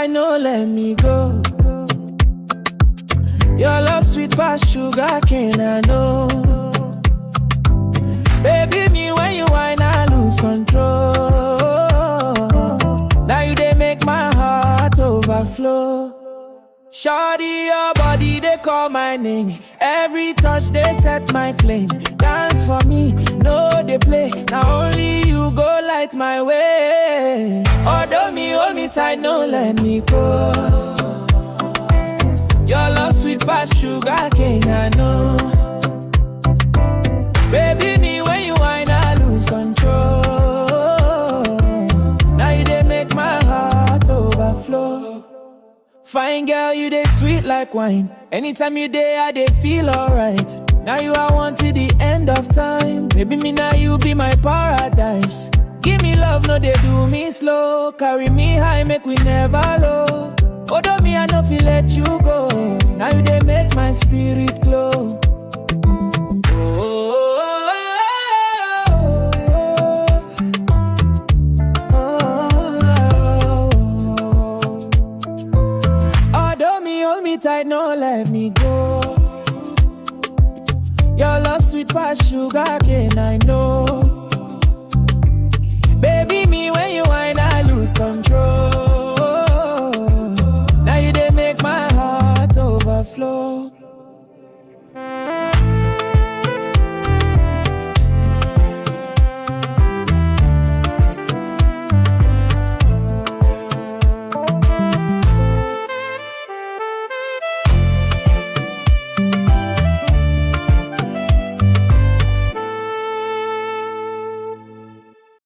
tight, no let me go. Your love sweet past sugar cane, I know. Baby, me when you whine, I lose control. Now you they make my heart overflow. Shawty, your body, they call my name. Every touch, they set my flame. Dance for me, no, they play. Now only you go light my way. Odo Mi, hold me tight, no let me go. Your love sweet past sugar cane, I know. Baby, me when you whine, I lose control. Now you they make my heart overflow. Fine girl, you they sweet like wine. Anytime you there, I they feel alright. Now you are one to the end of time. Baby, me now you be my paradise. Give me love, no they do me slow. Carry me high, make we never low. Odo Mi, I no feel let you go. Now you they make my spirit glow. Tight, no let me go. Your love sweet past sugar